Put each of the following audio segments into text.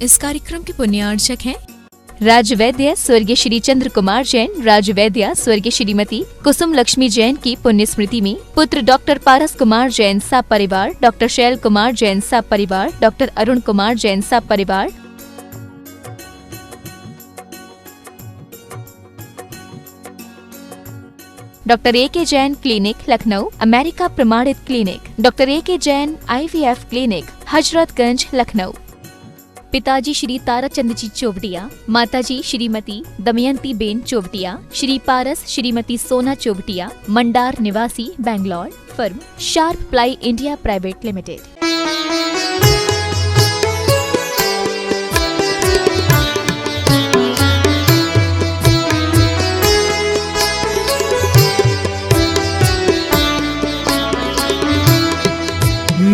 इस कार्यक्रम के पुण्यार्चक हैं राजवैद्य स्वर्गीय श्री चंद्र कुमार जैन, राजवैद्य स्वर्गीय श्रीमती कुसुम लक्ष्मी जैन की पुण्य स्मृति में पुत्र डॉक्टर पारस कुमार जैन साहब परिवार, डॉक्टर शैल कुमार जैन साहब परिवार, डॉक्टर अरुण कुमार जैन साहब परिवार, doctor A K. Jain clinic Lucknow, America प्रमाणित clinic, doctor A K. Jain IVF clinic, Hazratganj Lucknow. पिताजी श्री ताराचंद जी चोवटिया, माताजी श्रीमती दमयंती बेन चोवटिया, श्री पारस श्रीमती सोना चोवटिया, मंडार निवासी Bangalore. Firm Sharp Ply India Private Limited.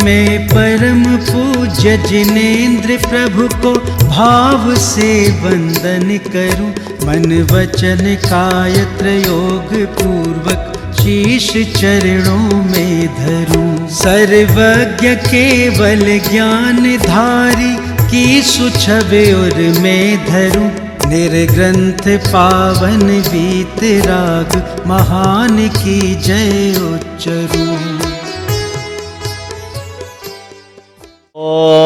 मैं परम पूज्य जिनेन्द्र प्रभु को भाव से वंदन करूं, मन वचन काय त्रयोग पूर्वक शीश चरणों में धरूं। सर्वज्ञ केवल ज्ञान धारी की सुछवे और मैं धरूं, निर्ग्रंथ पावन वीतराग महान की जय उच्चरूं। ओम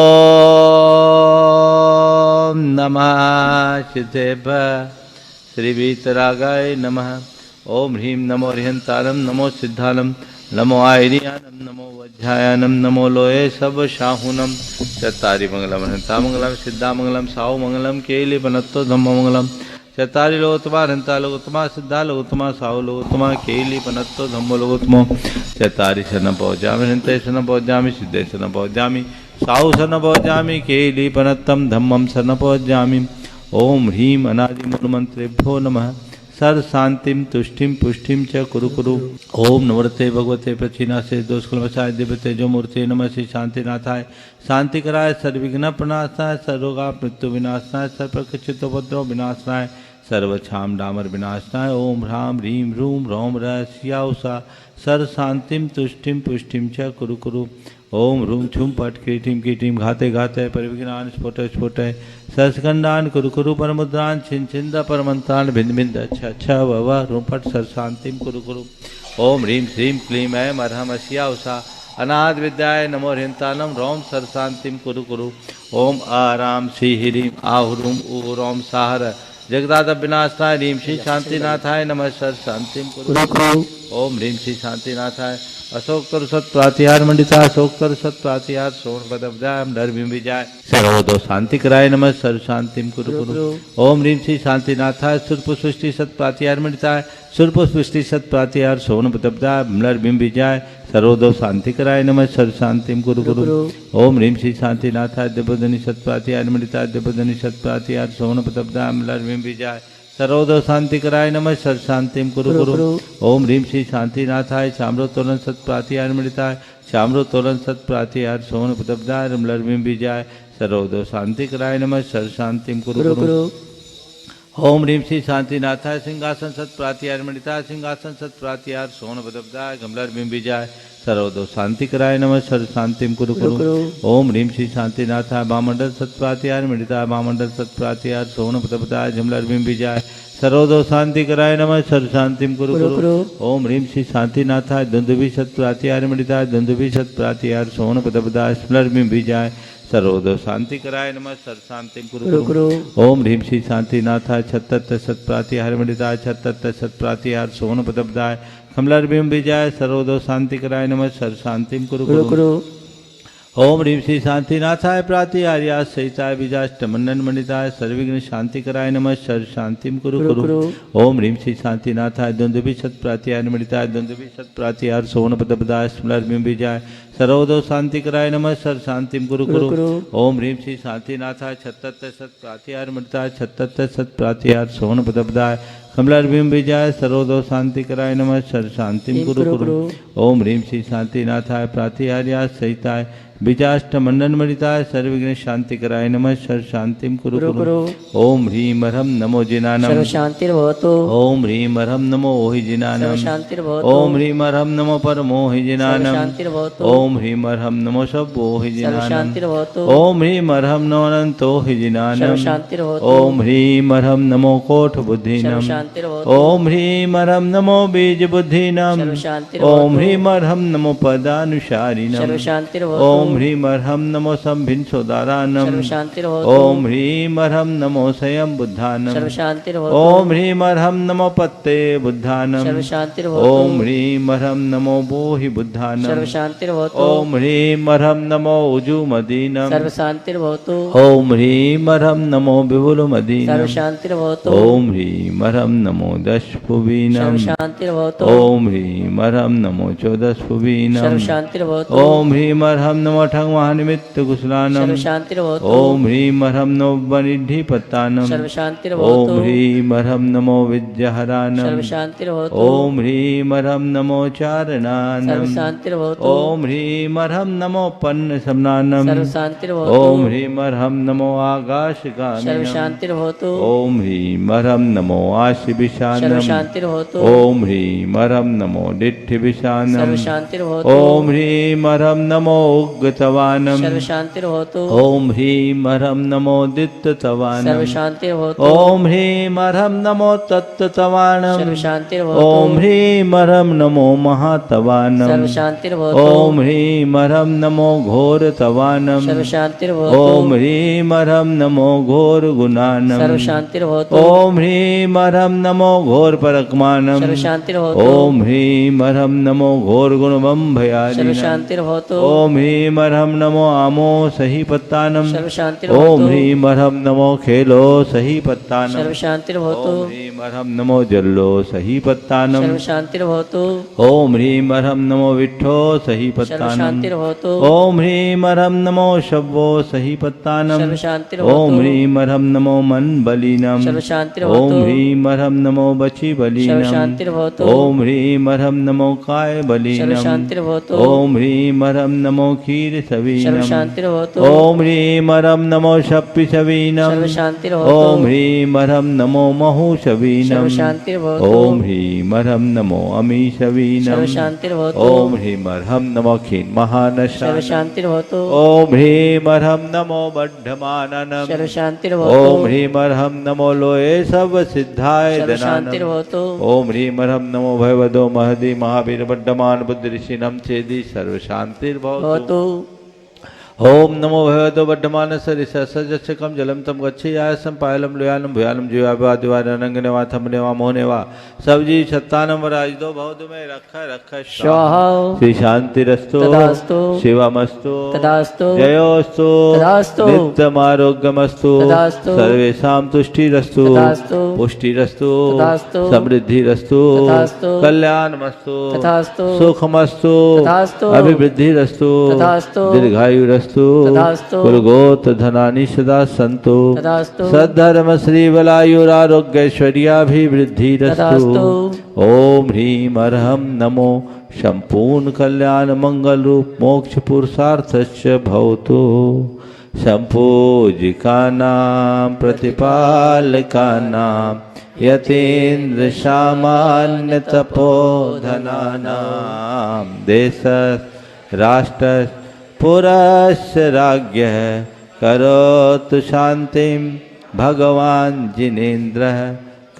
नमः सिद्धेभ्यः श्री वीतरागाय नमः। ओम ह्रीं नमो ह्रियंतारम, नमो सिद्धालम, नमो आयरियानम, नमो वज्रायानम, नमो लोये सब शाहुनम। चत्तारि मंगलम हंता मंगलम, सिद्धा मंगलम, साहु मंगलम, केली बनत्तो धम्म मंगलम। चत्तारि लोकोत्तमा हंता लोकोत्तमा, सिद्धा लोकोत्तमा, साहु लोकोत्तमा, केली बनत्तो धम्म लोकोत्तमो। चत्तारि शरण पहुँचामि, हंते शरण पहुँचामि, सिद्धे शरण पहुँचामि, साहु शरण पहुँचामि, केली बनत्तम धम्मम शरण पहुँचामि। ओम ह्रीं अनादि मूलमंत्रेभ्यो नमः। सर शांतिम तुष्टिम पुष्टिम च कुरु कुरु। ओम नवरते भगवते प्रचीनासे दोषकुलवशाय दिव्य तेजो मूर्ति नमः। श्री शांतिनाथाय शांति कराय, सर्वविघ्न प्रणाशाय, सर्वरोगा मृत्यु विनाशनाय, सर्वप्रकृतितोपद्रव विनाशनाय, सर्वक्षाम डामर विनाशनाय। ओम ह्रां ह्रीं ह्रूं ह्रौं रस्याउषा सर शांतिम तुष्टिम पुष्टिम च कुरु कुरु। ओम ह्रूं छुं पट कीटिम कीटिम घाते घाते परिविघ्नान् स्फोट स्फोटय सरस्कंडान कुरु कुरु परमुद्रान छिन छिंद परमंत्रान भिंद भिंद अच्छा अच्छा वव ह्रूं फट सर शांतिम कुरु कुरु। ओम ह्रीं श्रीं क्लीं ऐं अर्हम् अस्या उषा अनाद विद्याय नमो ह्रियंतानम रौम सर शांतिम कुरु कुरु। ओम आराम श्री ह्रीं आहुरूम ऊरोम साहर जगदाद विनाशनाय ह्रीं श्री शांतिनाथाय नमः सर शांतिम कुरु कुरु। ओम ह्रीं श्री शांतिनाथाय अशोकतर सत प्रातिहार मंडिता, अशोकतर सत प्रातिहार सोन पदब्दाय नरबिंब विजय सर्वदो शांति कराय नमः सर्व शांतिम कुरु कुरु। ओम ह्रीं श्री शांतिनाथाय सुरपुष्प सृष्टि सत प्रातिहार मंडिताय, सुरपुष्प सृष्टि सत प्रातिहार सोन पदब्दाय नरबिंब विजय सर्वदो शांति कराय नमः सर्व शांतिम कुरु कुरु। ओम ह्रीं श्री शांतिनाथाय दिव्यधनि सत प्रातिहार मंडिताय, दिव्यधनि सत प्रातिहार सोन पदब्दाय नरबिंब विजय सर्वोदय शांति कराय नमः सर्व शांतिम कुरु कुरु। ओम ह्रीं श्री शांतिनाथाय श्याम्रोत्तोलन सत प्रातिहार मिलिताय, श्याम्रोत्तोलन सत प्रातिहार सोन पदब्दाय रमलरबिंब विजय सर्वोदय शांति कराय नमः सर्व शांतिम कुरु कुरु। ओम ह्रीं श्री शांतिनाथाय सिंहासन सत प्रातिहार मिलिताय, सिंहासन सत प्रातिहार सोन पदब्दाय गमलरबिंब विजय सर्वदो शांति कराय नमः सर्व शांतिम कुरु कुरु। ओम ह्रीं श्री शांतिनाथाय बामंडल सत प्रातिहार मिलिताय, बामंडल सत प्रातिहार सोन पदब्दाय जमलरबिंब विजय सर्वदो शांति कराय नमः सर्व शांतिम कुरु कुरु। ओम ह्रीं श्री शांतिनाथाय दुंदुभि सत प्रातिहार मिलिताय, दुंदुभि सत प्रातिहार सोन पदब्दाय स्मलरबिंब विजय सर्वोदय शांति कराय नमः सर्व शांतिम कुरु कुरु। ओम ह्रीं श्री शांतिनाथाय छत्तर सत प्रातिहार मिलिताय, छत्तर सत प्रातिहार सोन पदब्दाय कमलरबिंब विजय सर्वोदय शांति कराय नमः सर्व शांतिम कुरु कुरु। ओम ह्रीं श्री शांतिनाथाय प्रातिहार्या सहिताय बीजाष्टमंडन मंडिताय सर्वविघ्न शांति कराय नमः सर्व शांतिम कुरु कुरु। ओम ह्रीं श्री शांतिनाथाय दुंदुभि सत प्रातिहार मिलिताय, दुंदुभि सत प्रातिहार सोन पदब्दाय स्मलरबिंब विजय सर्वोदय शांति कराय नमः सर्व शांतिम कुरु कुरु। ओम ह्रीं श्री शांतिनाथाय छत्तर सत प्रातिहार मिलिताय, छत्तर सत प्रातिहार सोन पदब्दाय कमलार्भिं विजय सर्वदो शांति कराय नमः सर्व शांतिम कुरु कुरु। ओम ह्रीं श्री शांतिनाथाय प्रातिहार्याय सहिताय विजाष्ट मंडन मणिताय सर्वविघ्न शांति कराय नमः सर्व शांतिम कुरु कुरु। ओम ह्रीं मरहम नमो जिनानम सर्व शांतिर्भवतु। ओम ह्रीं मरहम नमो ओहि जिनानम सर्व शांतिर्भवतु। ओम ह्रीं मरहम नमो परमो हि जिनानम सर्व शांतिर्भवतु। ओम ह्रीं मरहम नमो शब्बो हि सर्व जिनानम शांतिर्भवतु। ओम ह्रीं मरहम नमो अनंतो हि सर्व जिनानम शांतिर्भवतु। ओम ह्रीं मरहम नमो कोट सर्व बुद्धिनम शांतिर्भवतु। ओम ह्रीं मरहम नमो बीज बुद्धिनम सर्व शांतिर्भवतु। ओम ह्रीं मरहम नमो पदानुसारिणम सर्व शांतिर्भवतु। ओम ह्रीं मरहम नमो संभिन्सोदारानम सर्व शांतिर्भवतु। ओम ह्रीं मरहम नमो स्वयं बुद्धानम सर्व शांतिर्भवतु। ओम ह्रीं मरहम नमो पत्ते बुद्धानम सर्व शांतिर्भवतु। ओम ह्रीं मरहम नमो बोहि बुद्धानम सर्व शांतिर्भवतु। ओम ह्रीं मरहम नमो उजुमदीनम सर्व शांतिर्भवतु। ओम ह्रीं मरहम नमो विपुलमदीनम सर्व शांतिर्भवतु। ओम ह्रीं मरहम नमो दशभुवीनम सर्व शांतिर्भवतु। ओम ह्रीं मरहम नमो चौदशभुवीनम सर्व शांतिर्भवतु। ओम ह्रीं मरहम नमो ठंग महानिमित्त कुशलानम सर्व शांतिर्भवतु। ओम ह्रीं मरहम नमो बनिधिपत्तानम सर्व शांतिर्भवतु। ओम ह्रीं मरहम नमो विद्याहरानम सर्व शांतिर्भवतु। ओम ह्रीं मरहम नमो चारणानम सर्व शांतिर्भवतु। ओम ह्रीं मरहम नमो पन्न समनानम सर्व शांतिर्भवतु। ओम ह्रीं मरहम नमो आकाश सर्व गानम शांतिर्भवतु। ओम ह्रीं मरहम नमो आशि सर्व विशानम शांतिर्भवतु। ओम ह्रीं मरहम नमो दिट्ठि विशानम सर्व शांतिर्भवतु। ओम ह्रीं मरहम नमो उग्गतवानम सर्व शांतिर्भवतु। ओम ह्रीं मरहम नमो दित्ततवानम सर्व शांतिर्भवतु। ओम ह्रीं मरहम नमो तत्ततवानम सर्व शांतिर्भवतु। ओम ह्रीं मरहम नमो महातवानम सर्व शांतिर्भवतु। ओम ह्रीं मरहम नमो घोरतवानम सर्व शांतिर्भवतु। ओम ह्रीं मरहम नमो घोर गुणानम सर्व शांतिर्भवतु। ओम ह्रीं मरहम नमो घोर परकमानम सर्व शांतिर्भवतु। ओम ह्रीं मरहम नमो घोर गुणमम सर्व भयादीनम शांतिर्भवतु। ओम ह्रीं मरहम नमो आमो सही पत्तानम सर्व शांतिर्भवतु। ओम ह्रीं मरहम नमो खेलो सही पत्तानम सर्व शांतिर्भवतु। ओम ह्रीं मरहम नमो जल्लो सही पत्तानम सर्व शांतिर्भवतु। ओम ह्रीं मरहम नमो विठ्ठो सही सर्व पत्तानम शांतिर्भवतु। ओम ह्रीं मरहम नमो शव्वो सही पत्तानम सर्व शांतिर्भवतु। ओम ह्रीं मरहम नमो मन बलिनम सर्व शांतिर्भवतु। ओम ह्रीं मरहम नमो बची सर्व बलिनम शांतिर्भवतु। ओम ह्रीं मरहम नमो काय सर्व बलिनम शांतिर्भवतु। ओम ह्रीं मरहम नमो क्षीर सर्व सवीनम शांतिर्भवतु। ओम ह्रीं मरहम नमो शप्पि सवीनम सर्व शांतिर्भवतु। ओम ह्रीं मरहम नमो महु सवीनम सर्व शांतिर्भवतु। ओम ह्रीं मरहम नमो अमी सवीनम सर्व शांतिर्भवतु। ओम ह्रीं मरहम नमो खीन महानशा सर्व शांतिर्भवतु। ओम ह्रीं मरहम नमो बड्ढमाननम सर्व शांतिर्भवतु। ओम ह्रीं मरहम नमो लोये सब सिद्धाय सर्व दनानम शांतिर्भवतु। ओम ह्रीं मरहम नमो भयवदो महदी महावीर बड्ढमान बुद्धि ऋषिनम चेदी सर्व शांतिर्भवतु भवतु। ओम नमो भगवतो वर्धमान सजस्य कम जलम तम गच्छयासम पायलम लोयालम भुयालम जीवादिवारंगनेवा थमनेवा मोहनेवा सब्जी सत्तानम वराजिदो भवतु में रख स्वाहा। श्री शांतिरस्तु तदास्तु। शिवमस्तु तदास्तु। जयोस्तु तदास्तु। नित्यमारोग्यमस्तु तदास्तु। सर्वेषां तुष्टिरस्तु तदास्तु। पुष्टिरस्तु तदास्तु। समृद्धिरस्तु तदास्तु। कल्याणमस्तु तथास्तु। सुखमस्तु तथास्तु। अभिवृद्धिरस्तु तथास्तु। दीर्घायुरस्तु तथास्तु। कुलगोत्र धनानि सदा सन्तु तथास्तु। सद्धर्म श्री बलायुरारोग्यैश्वर्याभिवृद्धिरस्तु तथास्तु। ओम ह्रीं अरहम नमो संपूर्ण कल्याण मंगल रूप मोक्ष पुरुषार्थस्य भवतु संपूजिकानां प्रतिपालकानां यतेन्द्र सामान्य तपोधनानां देश राष्ट्र पुरस्य राज्ञः करोतु शान्तिं भगवान् जिनेन्द्रः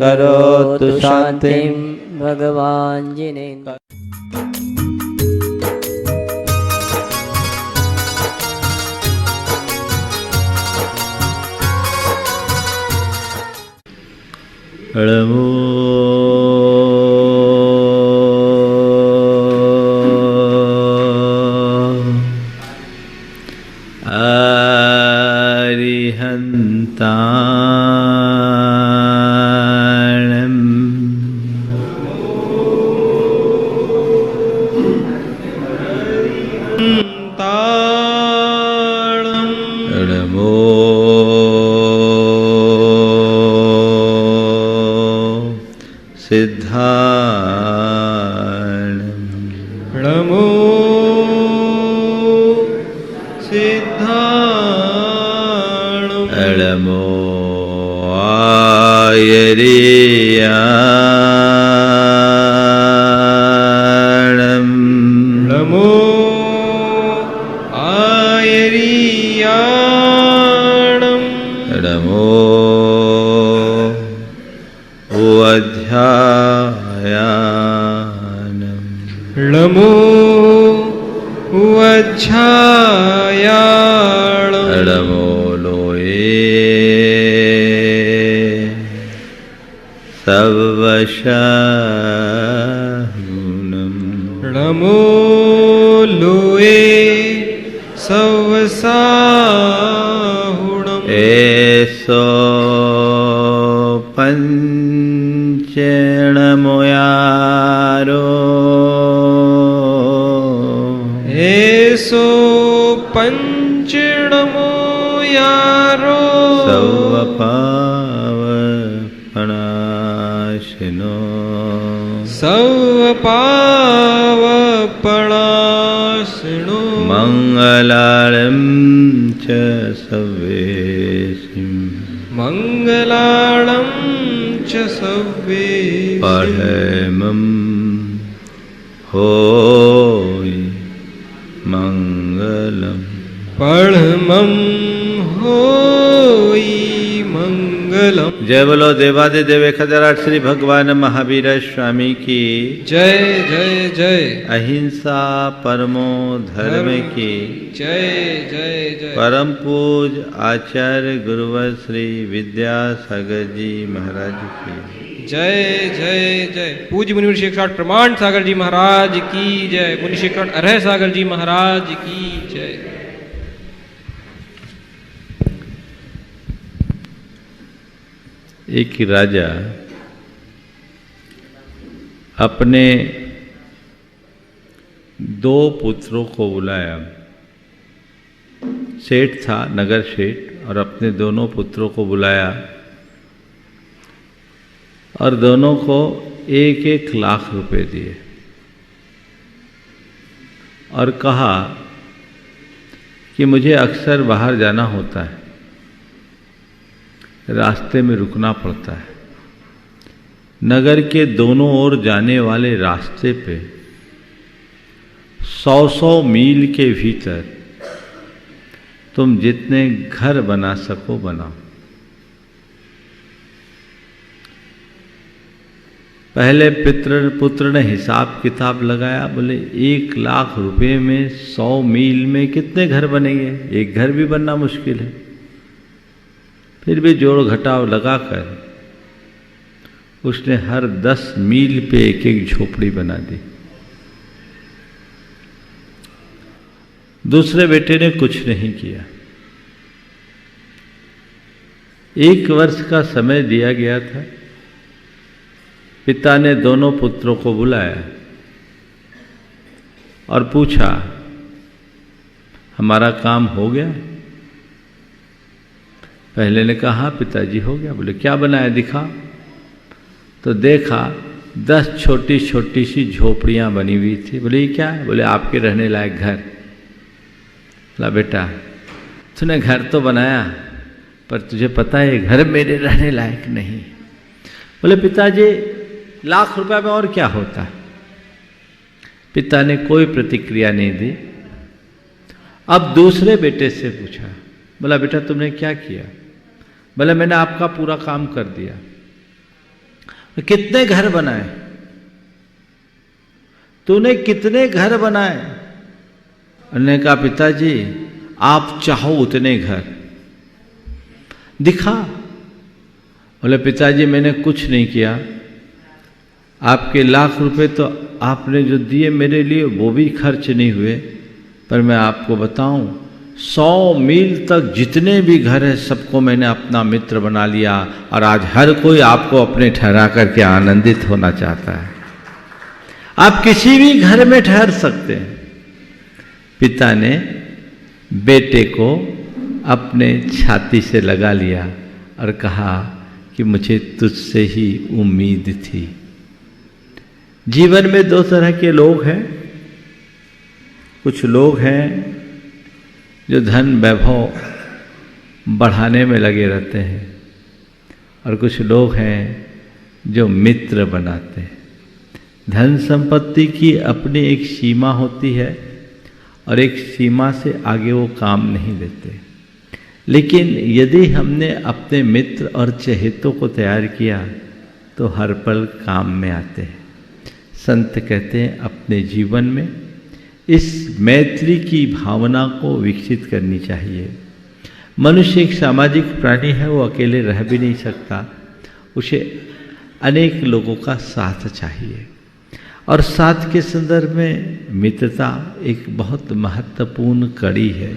करोतु शान्तिं भगवान् जिनेन्द्र। नमो अरिहन्ताणम् नमो लमो आयरियाणं नमो आयरियाणं नमो अध्यायानं नमो वज्झायाणं नमो लोये सवशाहुनं नमो लोए सवसाहुणम् एसो पंचणमुयारो एसो पंचणमो यारो सवपावपणाशिनो सवपावपणाशिनो मंगलालं च सवेशिं मंगलाणं च सव्वे परमं होय मंगलम् परमं होई मंगलम। जय बोलो देवादिदेव खजराट श्री भगवान महावीर स्वामी की जय जय जय। अहिंसा परमो धर्म की जय जय जय। परम पूज आचार्य गुरुवर श्री विद्यासागर जी महाराज की जय जय जय। पूज्य मुनि श्रीकांत प्रमाण सागर जी महाराज की जय। मुनि श्रीकांत अरह सागर जी महाराज की जय। एक राजा अपने दो पुत्रों को बुलाया। सेठ था, नगर सेठ, और अपने दोनों पुत्रों को बुलाया और दोनों को 1-1 लाख रुपए दिए और कहा कि मुझे अक्सर बाहर जाना होता है, रास्ते में रुकना पड़ता है। नगर के दोनों ओर जाने वाले रास्ते पे 100-100 मील के भीतर तुम जितने घर बना सको बनाओ। पहले पुत्र ने हिसाब किताब लगाया, बोले 1 लाख रुपए में 100 मील में कितने घर बनेंगे, एक घर भी बनना मुश्किल है। फिर भी जोड़ घटाव लगाकर उसने हर 10 मील पे 1-1 झोपड़ी बना दी। दूसरे बेटे ने कुछ नहीं किया। 1 वर्ष का समय दिया गया था। पिता ने दोनों पुत्रों को बुलाया और पूछा, हमारा काम हो गया? पहले ने कहा, हाँ पिताजी हो गया। बोले क्या बनाया, दिखा। तो देखा 10 छोटी छोटी सी झोपड़ियाँ बनी हुई थी। बोले ये क्या है? बोले आपके रहने लायक घर। बोला बेटा तूने घर तो बनाया पर तुझे पता है घर मेरे रहने लायक नहीं। बोले पिताजी 1 लाख रुपए में और क्या होता है? पिता ने कोई प्रतिक्रिया नहीं दी। अब दूसरे बेटे से पूछा, बोला बेटा तुमने क्या किया? बोले मैंने आपका पूरा काम कर दिया। कितने घर बनाए? तूने कितने घर बनाए? उन्होंने कहा पिताजी आप चाहो उतने घर। दिखा। बोले पिताजी मैंने कुछ नहीं किया, आपके 1 लाख रुपए तो आपने जो दिए मेरे लिए वो भी खर्च नहीं हुए। पर मैं आपको बताऊं 100 मील तक जितने भी घर हैं सबको मैंने अपना मित्र बना लिया और आज हर कोई आपको अपने ठहरा करके आनंदित होना चाहता है। आप किसी भी घर में ठहर सकते हैं। पिता ने बेटे को अपने छाती से लगा लिया और कहा कि मुझे तुझसे ही उम्मीद थी। जीवन में 2 तरह के लोग हैं। कुछ लोग हैं जो धन वैभव बढ़ाने में लगे रहते हैं, और कुछ लोग हैं जो मित्र बनाते हैं। धन संपत्ति की अपनी एक सीमा होती है और एक सीमा से आगे वो काम नहीं देते। लेकिन यदि हमने अपने मित्र और चहेतों को तैयार किया तो हर पल काम में आते हैं। संत कहते हैं अपने जीवन में इस मैत्री की भावना को विकसित करनी चाहिए। मनुष्य एक सामाजिक प्राणी है, वो अकेले रह भी नहीं सकता, उसे अनेक लोगों का साथ चाहिए। और साथ के संदर्भ में मित्रता एक बहुत महत्वपूर्ण कड़ी है।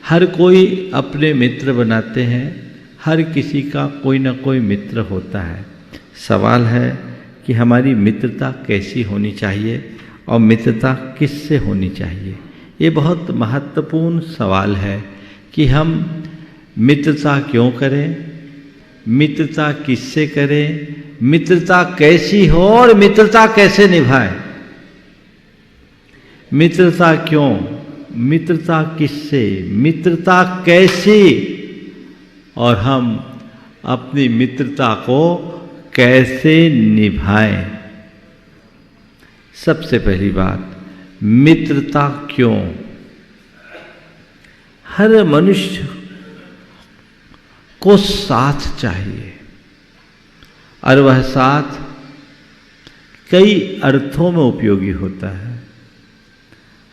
हर कोई अपने मित्र बनाते हैं, हर किसी का कोई ना कोई मित्र होता है। सवाल है कि हमारी मित्रता कैसी होनी चाहिए और मित्रता किससे होनी चाहिए। ये बहुत महत्वपूर्ण सवाल है कि हम मित्रता क्यों करें, मित्रता किससे करें, मित्रता कैसी हो और मित्रता कैसे निभाएं। मित्रता क्यों, मित्रता किससे, मित्रता कैसी, और हम अपनी मित्रता को कैसे निभाएं। सबसे पहली बात, मित्रता क्यों। हर मनुष्य को साथ चाहिए, और वह साथ कई अर्थों में उपयोगी होता है।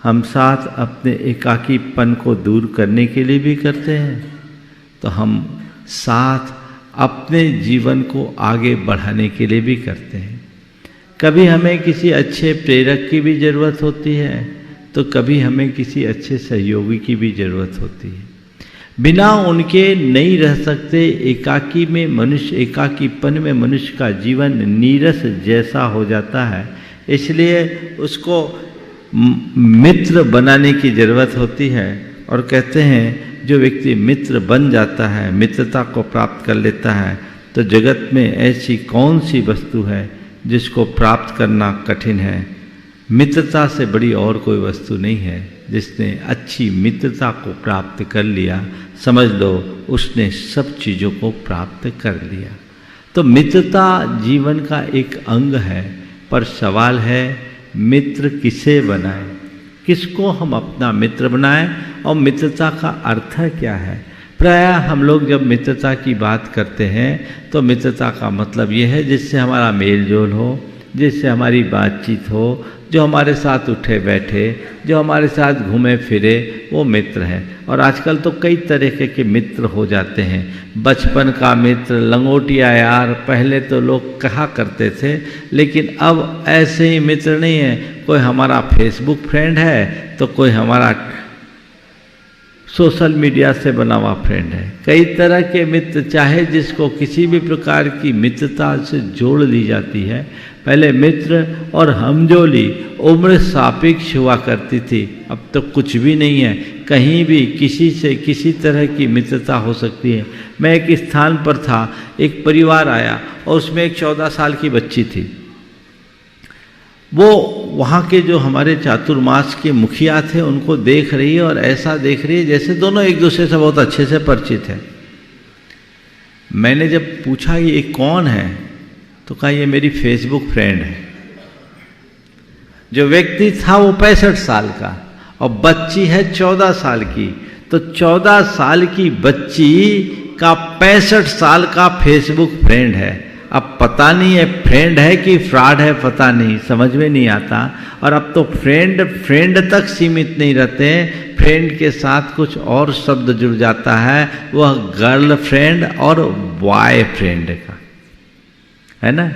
हम साथ अपने एकाकीपन को दूर करने के लिए भी करते हैं, तो हम साथ अपने जीवन को आगे बढ़ाने के लिए भी करते हैं। कभी हमें किसी अच्छे प्रेरक की भी ज़रूरत होती है, तो कभी हमें किसी अच्छे सहयोगी की भी ज़रूरत होती है। बिना उनके नहीं रह सकते। एकाकी में मनुष्य, एकाकीपन में मनुष्य का जीवन नीरस जैसा हो जाता है, इसलिए उसको मित्र बनाने की ज़रूरत होती है। और कहते हैं जो व्यक्ति मित्र बन जाता है, मित्रता को प्राप्त कर लेता है, तो जगत में ऐसी कौन सी वस्तु है जिसको प्राप्त करना कठिन है। मित्रता से बड़ी और कोई वस्तु नहीं है। जिसने अच्छी मित्रता को प्राप्त कर लिया, समझ लो उसने सब चीज़ों को प्राप्त कर लिया। तो मित्रता जीवन का एक अंग है, पर सवाल है मित्र किसे बनाएं, किसको हम अपना मित्र बनाएं, और मित्रता का अर्थ क्या है। प्रायः हम लोग जब मित्रता की बात करते हैं तो मित्रता का मतलब ये है जिससे हमारा मेल जोल हो, जिससे हमारी बातचीत हो, जो हमारे साथ उठे बैठे, जो हमारे साथ घूमे फिरे, वो मित्र हैं। और आजकल तो कई तरह के मित्र हो जाते हैं। बचपन का मित्र, लंगोटिया यार, पहले तो लोग कहा करते थे, लेकिन अब ऐसे ही मित्र नहीं है। कोई हमारा फेसबुक फ्रेंड है तो कोई हमारा सोशल मीडिया से बना हुआ फ्रेंड है। कई तरह के मित्र, चाहे जिसको किसी भी प्रकार की मित्रता से जोड़ ली जाती है। पहले मित्र और हमजोली उम्र सापेक्ष हुआ करती थी, अब तो कुछ भी नहीं है। कहीं भी किसी से किसी तरह की मित्रता हो सकती है। मैं एक स्थान पर था, एक परिवार आया और उसमें एक 14 साल की बच्ची थी। वो वहाँ के जो हमारे चातुर्मास के मुखिया थे उनको देख रही है, और ऐसा देख रही है जैसे दोनों एक दूसरे से बहुत अच्छे से परिचित हैं। मैंने जब पूछा ये कौन है, तो कहा ये मेरी फेसबुक फ्रेंड है। जो व्यक्ति था वो 65 साल का और बच्ची है 14 साल की। तो 14 साल की बच्ची का 65 साल का फेसबुक फ्रेंड है। अब पता नहीं है फ्रेंड है कि फ्रॉड है, पता नहीं, समझ में नहीं आता। और अब तो फ्रेंड तक सीमित नहीं रहते हैं, फ्रेंड के साथ कुछ और शब्द जुड़ जाता है, वह गर्ल फ्रेंड और बॉय फ्रेंड का है ना।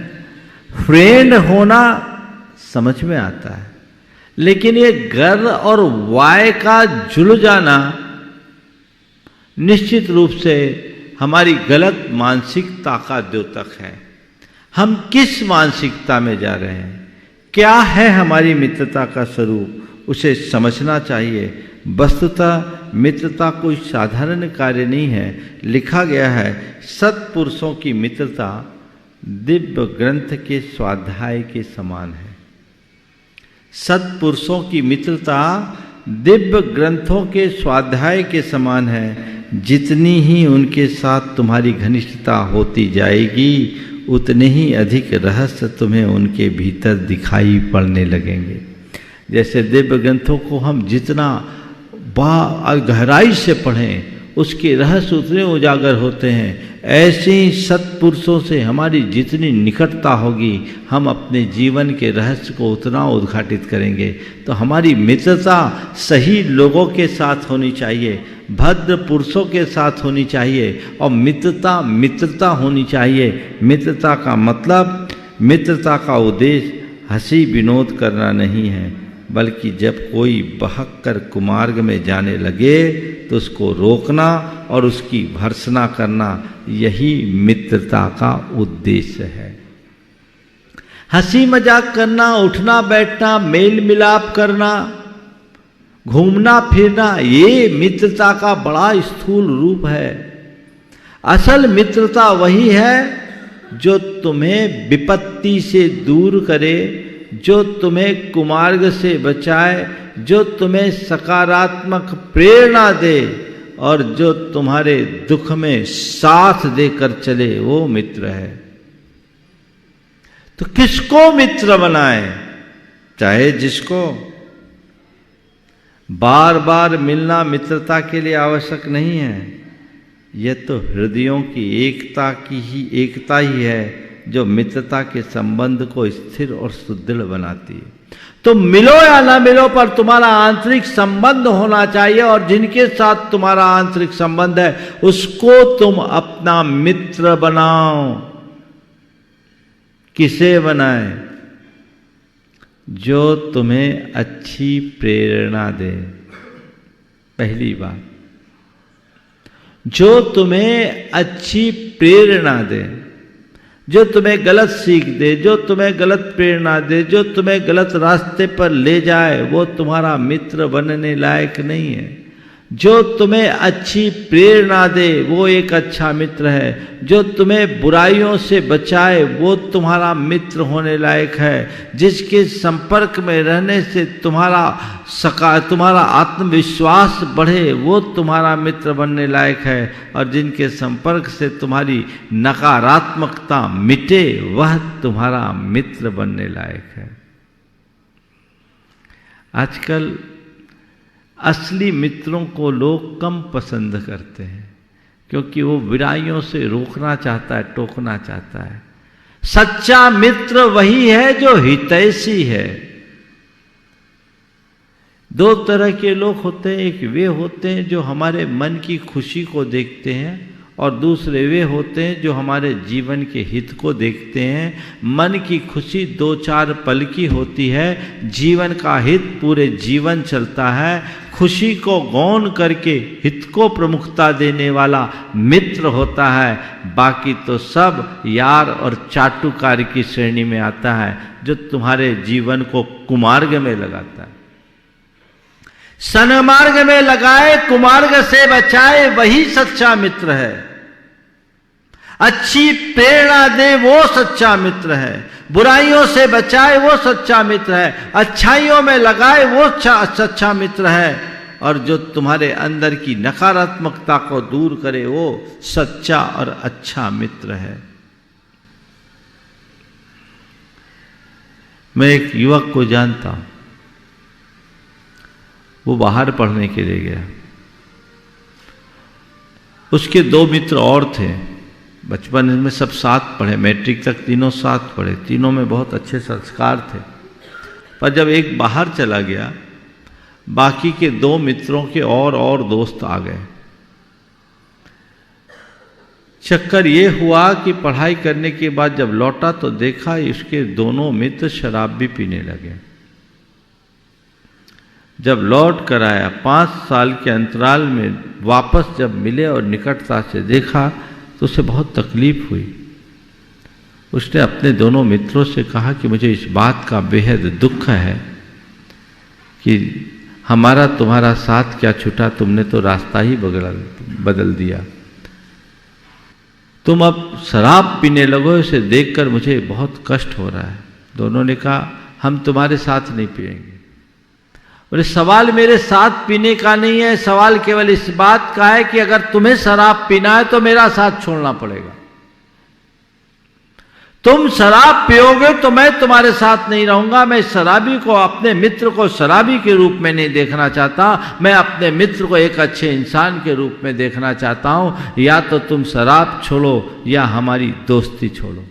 फ्रेंड होना समझ में आता है, लेकिन ये गर्ल और बॉय का जुड़ जाना निश्चित रूप से हमारी गलत मानसिकता का द्योतक है। हम किस मानसिकता में जा रहे हैं, क्या है हमारी मित्रता का स्वरूप, उसे समझना चाहिए। वस्तुतः मित्रता कोई साधारण कार्य नहीं है। लिखा गया है सत्पुरुषों की मित्रता दिव्य ग्रंथ के स्वाध्याय के समान है। सत्पुरुषों की मित्रता दिव्य ग्रंथों के स्वाध्याय के समान है। जितनी ही उनके साथ तुम्हारी घनिष्ठता होती जाएगी उतने ही अधिक रहस्य तुम्हें उनके भीतर दिखाई पड़ने लगेंगे। जैसे दिव्य ग्रंथों को हम जितना गहराई से पढ़ें उसके रहस्य उतने उजागर होते हैं। ऐसे ही सत्पुरुषों से हमारी जितनी निकटता होगी हम अपने जीवन के रहस्य को उतना उद्घाटित करेंगे। तो हमारी मित्रता सही लोगों के साथ होनी चाहिए, भद्र पुरुषों के साथ होनी चाहिए और मित्रता होनी चाहिए। मित्रता का मतलब, मित्रता का उद्देश्य हंसी विनोद करना नहीं है, बल्कि जब कोई बहक कर कुमार्ग में जाने लगे तो उसको रोकना और उसकी भर्त्सना करना, यही मित्रता का उद्देश्य है। हंसी मजाक करना, उठना बैठना, मेल मिलाप करना, घूमना फिरना, ये मित्रता का बड़ा स्थूल रूप है। असल मित्रता वही है जो तुम्हें विपत्ति से दूर करे, जो तुम्हें कुमार्ग से बचाए, जो तुम्हें सकारात्मक प्रेरणा दे और जो तुम्हारे दुख में साथ देकर चले, वो मित्र है। तो किसको मित्र बनाए? चाहे जिसको। बार बार मिलना मित्रता के लिए आवश्यक नहीं है। यह तो हृदयों की एकता ही है जो मित्रता के संबंध को स्थिर और सुदृढ़ बनाती है। तो मिलो या ना मिलो पर तुम्हारा आंतरिक संबंध होना चाहिए, और जिनके साथ तुम्हारा आंतरिक संबंध है उसको तुम अपना मित्र बनाओ। किसे बनाए? जो तुम्हें अच्छी प्रेरणा दे। पहली बात, जो तुम्हें अच्छी प्रेरणा दे, जो तुम्हें गलत सीख दे, जो तुम्हें गलत प्रेरणा दे, जो तुम्हें गलत रास्ते पर ले जाए, वो तुम्हारा मित्र बनने लायक नहीं है। जो तुम्हें अच्छी प्रेरणा दे वो एक अच्छा मित्र है। जो तुम्हें बुराइयों से बचाए वो तुम्हारा मित्र होने लायक है। जिसके संपर्क में रहने से तुम्हारा आत्मविश्वास बढ़े वो तुम्हारा मित्र बनने लायक है, और जिनके संपर्क से तुम्हारी नकारात्मकता मिटे वह तुम्हारा मित्र बनने लायक है। आजकल असली मित्रों को लोग कम पसंद करते हैं, क्योंकि वो बुराइयों से रोकना चाहता है, टोकना चाहता है। सच्चा मित्र वही है जो हितैषी है। दो तरह के लोग होते हैं, एक वे होते हैं जो हमारे मन की खुशी को देखते हैं, और दूसरे वे होते हैं जो हमारे जीवन के हित को देखते हैं। मन की खुशी 2-4 पल की होती है, जीवन का हित पूरे जीवन चलता है। खुशी को गौण करके हित को प्रमुखता देने वाला मित्र होता है। बाकी तो सब यार और चाटुकार की श्रेणी में आता है, जो तुम्हारे जीवन को कुमार्ग में लगाता है। सन्मार्ग में लगाए, कुमार्ग से बचाए, वही सच्चा मित्र है। अच्छी प्रेरणा दे वो सच्चा मित्र है। बुराइयों से बचाए वो सच्चा मित्र है। अच्छाइयों में लगाए वो सच्चा मित्र है। और जो तुम्हारे अंदर की नकारात्मकता को दूर करे वो सच्चा और अच्छा मित्र है। मैं एक युवक को जानता हूं, वो बाहर पढ़ने के लिए गया। उसके 2 मित्र और थे। बचपन में सब साथ पढ़े, मैट्रिक तक तीनों साथ पढ़े, तीनों में बहुत अच्छे संस्कार थे। पर जब एक बाहर चला गया, बाकी के 2 मित्रों के और दोस्त आ गए। चक्कर ये हुआ कि पढ़ाई करने के बाद जब लौटा तो देखा इसके दोनों मित्र शराब भी पीने लगे। जब लौट कर आया, 5 साल के अंतराल में वापस जब मिले और निकटता से देखा तो उसे बहुत तकलीफ हुई। उसने अपने दोनों मित्रों से कहा कि मुझे इस बात का बेहद दुख है कि हमारा तुम्हारा साथ क्या छूटा, तुमने तो रास्ता ही बदल दिया। तुम अब शराब पीने लगो, इसे देखकर मुझे बहुत कष्ट हो रहा है। दोनों ने कहा हम तुम्हारे साथ नहीं पिएंगे। बोले सवाल मेरे साथ पीने का नहीं है, सवाल केवल इस बात का है कि अगर तुम्हें शराब पीना है तो मेरा साथ छोड़ना पड़ेगा। तुम शराब पियोगे तो मैं तुम्हारे साथ नहीं रहूंगा। मैं शराबी को, अपने मित्र को शराबी के रूप में नहीं देखना चाहता, मैं अपने मित्र को एक अच्छे इंसान के रूप में देखना चाहता हूं। या तो तुम शराब छोड़ो या हमारी दोस्ती छोड़ो,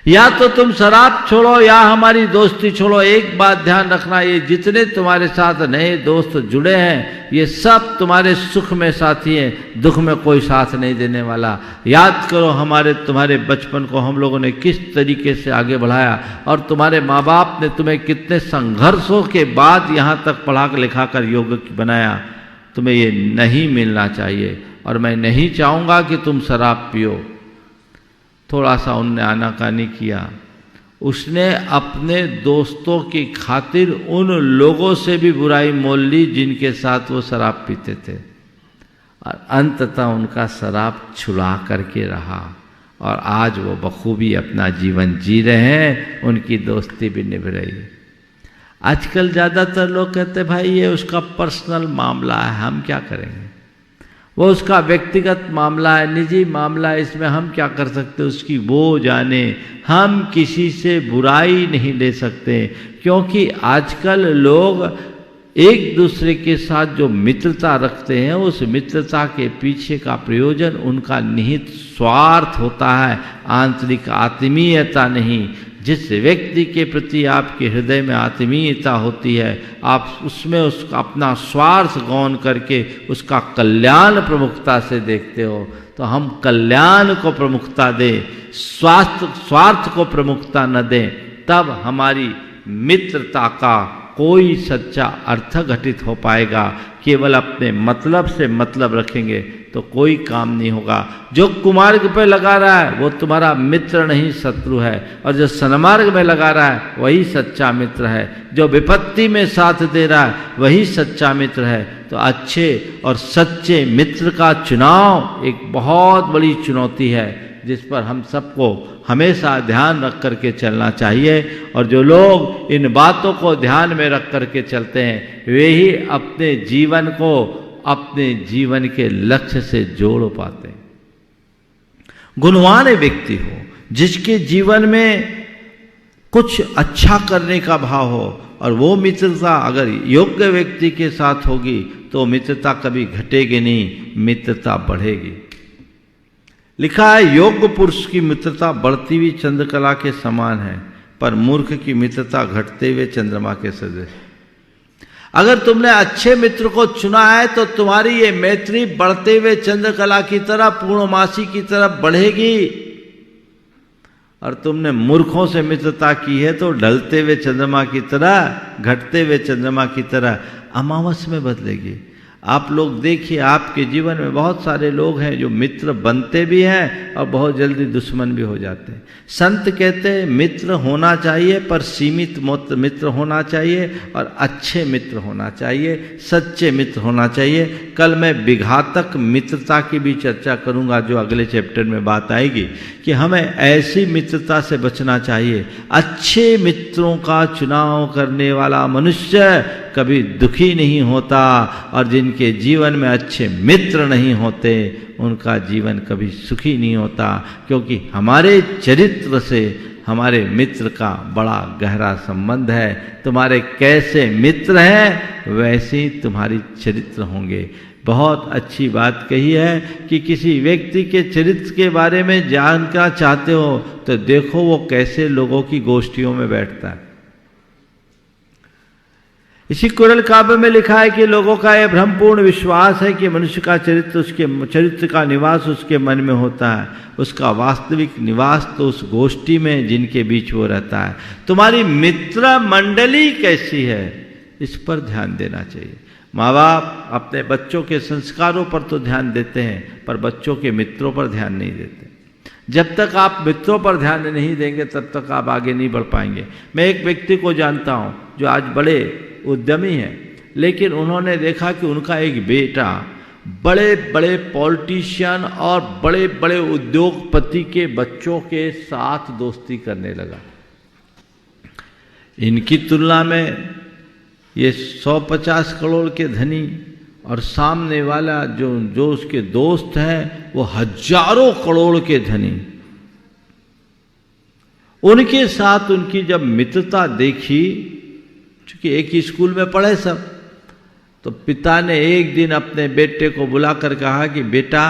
या तो तुम शराब छोड़ो या हमारी दोस्ती छोड़ो। एक बात ध्यान रखना, ये जितने तुम्हारे साथ नए दोस्त जुड़े हैं ये सब तुम्हारे सुख में साथी हैं, दुख में कोई साथ नहीं देने वाला। याद करो तुम्हारे बचपन को हम लोगों ने किस तरीके से आगे बढ़ाया, और तुम्हारे माँ बाप ने तुम्हें कितने संघर्षों के बाद यहाँ तक पढ़ा लिखा कर योग्य बनाया। तुम्हें ये नहीं मिलना चाहिए, और मैं नहीं चाहूँगा कि तुम शराब पियो। थोड़ा सा उनने आनाकानी किया। उसने अपने दोस्तों की खातिर उन लोगों से भी बुराई मोल ली जिनके साथ वो शराब पीते थे, और अंततः उनका शराब छुड़ा करके रहा, और आज वो बखूबी अपना जीवन जी रहे हैं, उनकी दोस्ती भी निभ रही है। आजकल ज़्यादातर लोग कहते भाई ये उसका पर्सनल मामला है, हम क्या करेंगे, वो उसका व्यक्तिगत मामला है, निजी मामला है, इसमें हम क्या कर सकते, उसकी वो जाने। हम किसी से बुराई नहीं ले सकते, क्योंकि आजकल लोग एक दूसरे के साथ जो मित्रता रखते हैं उस मित्रता के पीछे का प्रयोजन उनका निहित स्वार्थ होता है, आंतरिक आत्मीयता नहीं। जिस व्यक्ति के प्रति आपके हृदय में आत्मीयता होती है, आप उसमें उसका अपना स्वार्थ गौन करके उसका कल्याण प्रमुखता से देखते हो। तो हम कल्याण को प्रमुखता दें, स्वार्थ को प्रमुखता न दें, तब हमारी मित्रता का कोई सच्चा अर्थ घटित हो पाएगा। केवल अपने मतलब से मतलब रखेंगे तो कोई काम नहीं होगा। जो कुमार्ग पे लगा रहा है वो तुम्हारा मित्र नहीं शत्रु है, और जो सन्मार्ग में लगा रहा है वही सच्चा मित्र है। जो विपत्ति में साथ दे रहा है वही सच्चा मित्र है। तो अच्छे और सच्चे मित्र का चुनाव एक बहुत बड़ी चुनौती है, जिस पर हम सबको हमेशा ध्यान रख करके चलना चाहिए। और जो लोग इन बातों को ध्यान में रख करके चलते हैं वे ही अपने जीवन को अपने जीवन के लक्ष्य से जोड़ पाते हैं। गुणवान व्यक्ति हो, जिसके जीवन में कुछ अच्छा करने का भाव हो, और वो मित्रता अगर योग्य व्यक्ति के साथ होगी तो मित्रता कभी घटेगी नहीं, मित्रता बढ़ेगी। लिखा है योग्य पुरुष की मित्रता बढ़ती हुई चंद्रकला के समान है, पर मूर्ख की मित्रता घटते हुए चंद्रमा के सदृश। अगर तुमने अच्छे मित्र को चुना है तो तुम्हारी ये मैत्री बढ़ते हुए चंद्रकला की तरह, पूर्णमासी की तरफ बढ़ेगी। और तुमने मूर्खों से मित्रता की है तो ढलते हुए चंद्रमा की तरह, घटते हुए चंद्रमा की तरह अमावस में बदलेगी। आप लोग देखिए, आपके जीवन में बहुत सारे लोग हैं जो मित्र बनते भी हैं और बहुत जल्दी दुश्मन भी हो जाते हैं। संत कहते हैं मित्र होना चाहिए, पर सीमित मित्र होना चाहिए, और अच्छे मित्र होना चाहिए, सच्चे मित्र होना चाहिए। कल मैं विघातक मित्रता की भी चर्चा करूंगा, जो अगले चैप्टर में बात आएगी कि हमें ऐसी मित्रता से बचना चाहिए। अच्छे मित्रों का चुनाव करने वाला मनुष्य कभी दुखी नहीं होता, और जिनके जीवन में अच्छे मित्र नहीं होते उनका जीवन कभी सुखी नहीं होता, क्योंकि हमारे चरित्र से हमारे मित्र का बड़ा गहरा संबंध है। तुम्हारे कैसे मित्र हैं वैसे ही तुम्हारी चरित्र होंगे। बहुत अच्छी बात कही है कि किसी व्यक्ति के चरित्र के बारे में जानना चाहते हो तो देखो वो कैसे लोगों की गोष्ठियों में बैठता है। इसी कुरल काव्य में लिखा है कि लोगों का यह भ्रमपूर्ण विश्वास है कि मनुष्य का चरित्र, उसके चरित्र का निवास उसके मन में होता है, उसका वास्तविक निवास तो उस गोष्ठी में जिनके बीच वो रहता है। तुम्हारी मित्र मंडली कैसी है इस पर ध्यान देना चाहिए। माँ बाप अपने बच्चों के संस्कारों पर तो ध्यान देते हैं, पर बच्चों के मित्रों पर ध्यान नहीं देते। जब तक आप मित्रों पर ध्यान नहीं देंगे तब तक आप आगे नहीं बढ़ पाएंगे। मैं एक व्यक्ति को जानता हूँ जो आज बड़े उद्यमी हैं, लेकिन उन्होंने देखा कि उनका एक बेटा बड़े बड़े पॉलिटिशियन और बड़े बड़े उद्योगपति के बच्चों के साथ दोस्ती करने लगा। इनकी तुलना में ये 150 करोड़ के धनी और सामने वाला जो उसके दोस्त हैं वो हजारों करोड़ के धनी। उनके साथ उनकी जब मित्रता देखी, क्योंकि एक ही स्कूल में पढ़े सब, तो पिता ने एक दिन अपने बेटे को बुलाकर कहा कि बेटा,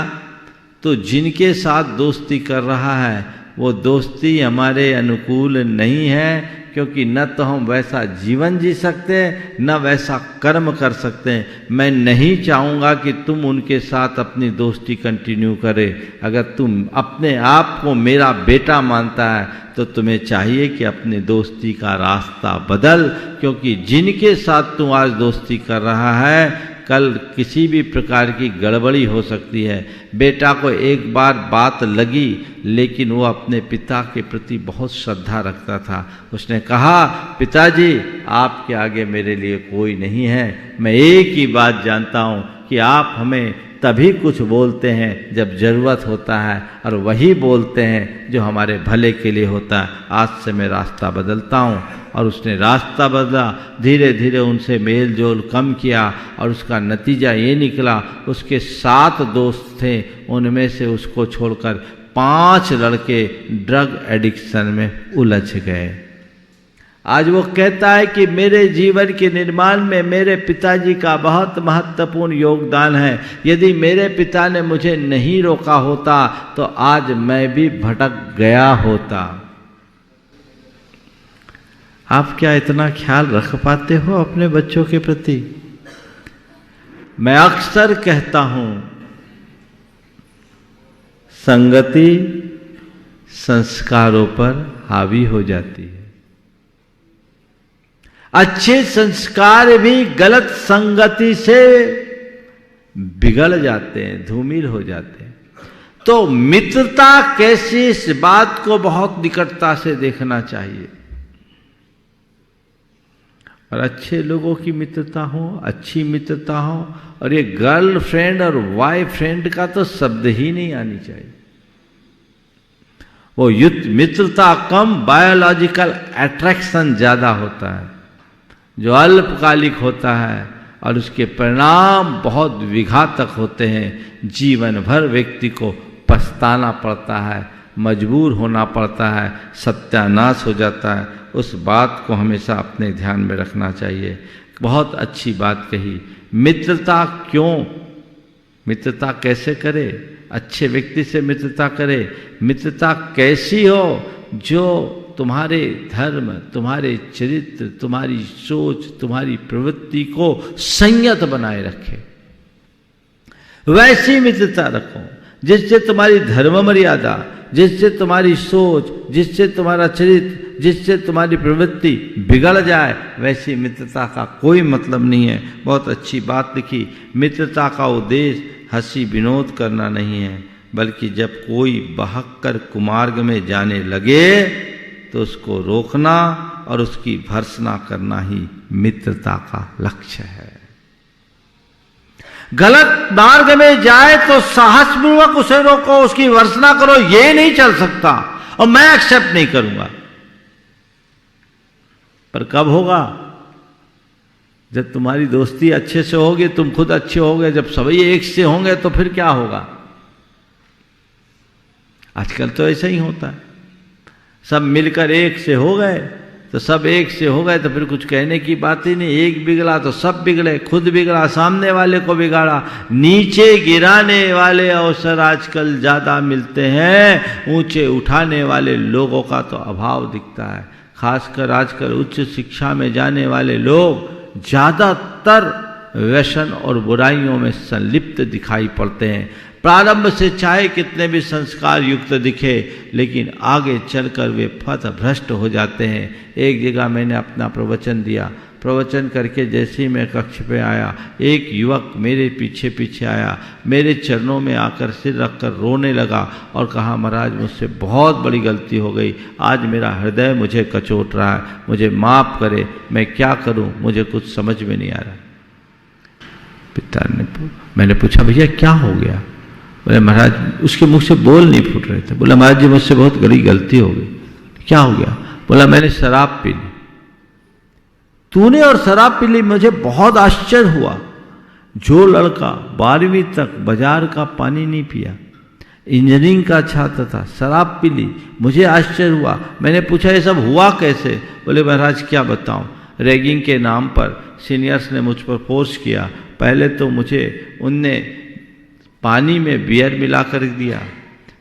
तो जिनके साथ दोस्ती कर रहा है वो दोस्ती हमारे अनुकूल नहीं है, क्योंकि न तो हम वैसा जीवन जी सकते हैं न वैसा कर्म कर सकते हैं। मैं नहीं चाहूँगा कि तुम उनके साथ अपनी दोस्ती कंटिन्यू करे। अगर तुम अपने आप को मेरा बेटा मानता है तो तुम्हें चाहिए कि अपनी दोस्ती का रास्ता बदल, क्योंकि जिनके साथ तुम आज दोस्ती कर रहा है कल किसी भी प्रकार की गड़बड़ी हो सकती है। बेटा को एक बार बात लगी, लेकिन वो अपने पिता के प्रति बहुत श्रद्धा रखता था। उसने कहा, पिताजी आपके आगे मेरे लिए कोई नहीं है। मैं एक ही बात जानता हूँ कि आप हमें तभी कुछ बोलते हैं जब ज़रूरत होता है, और वही बोलते हैं जो हमारे भले के लिए होता है। आज से मैं रास्ता बदलता हूँ। और उसने रास्ता बदला, धीरे धीरे उनसे मेल जोल कम किया, और उसका नतीजा ये निकला, उसके 7 दोस्त थे, उनमें से उसको छोड़कर 5 लड़के ड्रग एडिक्शन में उलझ गए। आज वो कहता है कि मेरे जीवन के निर्माण में मेरे पिताजी का बहुत महत्वपूर्ण योगदान है। यदि मेरे पिता ने मुझे नहीं रोका होता तो आज मैं भी भटक गया होता। आप क्या इतना ख्याल रख पाते हो अपने बच्चों के प्रति? मैं अक्सर कहता हूं, संगति संस्कारों पर हावी हो जाती है। अच्छे संस्कार भी गलत संगति से बिगड़ जाते हैं, धूमिल हो जाते हैं। तो मित्रता कैसी, इस बात को बहुत निकटता से देखना चाहिए। और अच्छे लोगों की मित्रता हो, अच्छी मित्रता हो, और ये गर्लफ्रेंड और बॉयफ्रेंड का तो शब्द ही नहीं आनी चाहिए। वो युद्ध मित्रता कम, बायोलॉजिकल अट्रैक्शन ज्यादा होता है, जो अल्पकालिक होता है और उसके परिणाम बहुत विघातक होते हैं। जीवन भर व्यक्ति को पछताना पड़ता है, मजबूर होना पड़ता है, सत्यानाश हो जाता है। उस बात को हमेशा अपने ध्यान में रखना चाहिए। बहुत अच्छी बात कही। मित्रता क्यों, मित्रता कैसे करे? अच्छे व्यक्ति से मित्रता करे। मित्रता कैसी हो? जो तुम्हारे धर्म, तुम्हारे चरित्र, तुम्हारी सोच, तुम्हारी प्रवृत्ति को संयत बनाए रखे। वैसी मित्रता रखो जिससे तुम्हारी धर्म मर्यादा, जिससे तुम्हारी सोच, जिससे तुम्हारा चरित्र, जिससे तुम्हारी प्रवृत्ति बिगड़ जाए। वैसी मित्रता का कोई मतलब नहीं है। बहुत अच्छी बात लिखी। मित्रता का उद्देश्य हंसी विनोद करना नहीं है, बल्कि जब कोई बहक कर कुमार्ग में जाने लगे तो उसको रोकना और उसकी भर्त्सना करना ही मित्रता का लक्ष्य है। गलत मार्ग में जाए तो साहसपूर्वक उसे रोको, उसकी भर्त्सना करो, ये नहीं चल सकता और मैं एक्सेप्ट नहीं करूंगा। पर कब होगा? जब तुम्हारी दोस्ती अच्छे से होगी, तुम खुद अच्छे होगे, जब सभी एक से होंगे तो फिर क्या होगा? आजकल तो ऐसा ही होता है। सब मिलकर एक से हो गए तो सब एक से हो गए तो फिर कुछ कहने की बात ही नहीं। एक बिगड़ा तो सब बिगड़े, खुद बिगड़ा, सामने वाले को बिगाड़ा। नीचे गिराने वाले अवसर आजकल ज्यादा मिलते हैं, ऊंचे उठाने वाले लोगों का तो अभाव दिखता है। खासकर आजकल उच्च शिक्षा में जाने वाले लोग ज्यादातर व्यसन और बुराइयों में संलिप्त दिखाई पड़ते हैं। प्रारंभ से चाहे कितने भी संस्कार युक्त दिखे, लेकिन आगे चलकर वे पथ भ्रष्ट हो जाते हैं। एक जगह मैंने अपना प्रवचन दिया, प्रवचन करके जैसे ही मैं कक्ष पे आया, एक युवक मेरे पीछे पीछे आया, मेरे चरणों में आकर सिर रखकर रोने लगा और कहा, महाराज मुझसे बहुत बड़ी गलती हो गई, आज मेरा हृदय मुझे कचोट रहा है, मुझे माफ़ करे, मैं क्या करूं, मुझे कुछ समझ में नहीं आ रहा। पिता ने मैंने पूछा, भैया क्या हो गया? बोले महाराज, उसके मुख से बोल नहीं फूट रहे थे। बोला महाराज जी मुझसे बहुत बड़ी गलती हो गई। क्या हो गया? बोला मैंने शराब पी ली। तूने और शराब पी ली। मुझे बहुत आश्चर्य हुआ। जो लड़का 12वीं तक बाजार का पानी नहीं पिया, इंजीनियरिंग का छात्र था, शराब पी ली, मुझे आश्चर्य हुआ। मैंने पूछा ये सब हुआ कैसे? बोले महाराज क्या बताऊं, रैगिंग के नाम पर सीनियर्स ने मुझ पर फोर्स किया। पहले तो मुझे उनने पानी में बियर मिला कर दिया,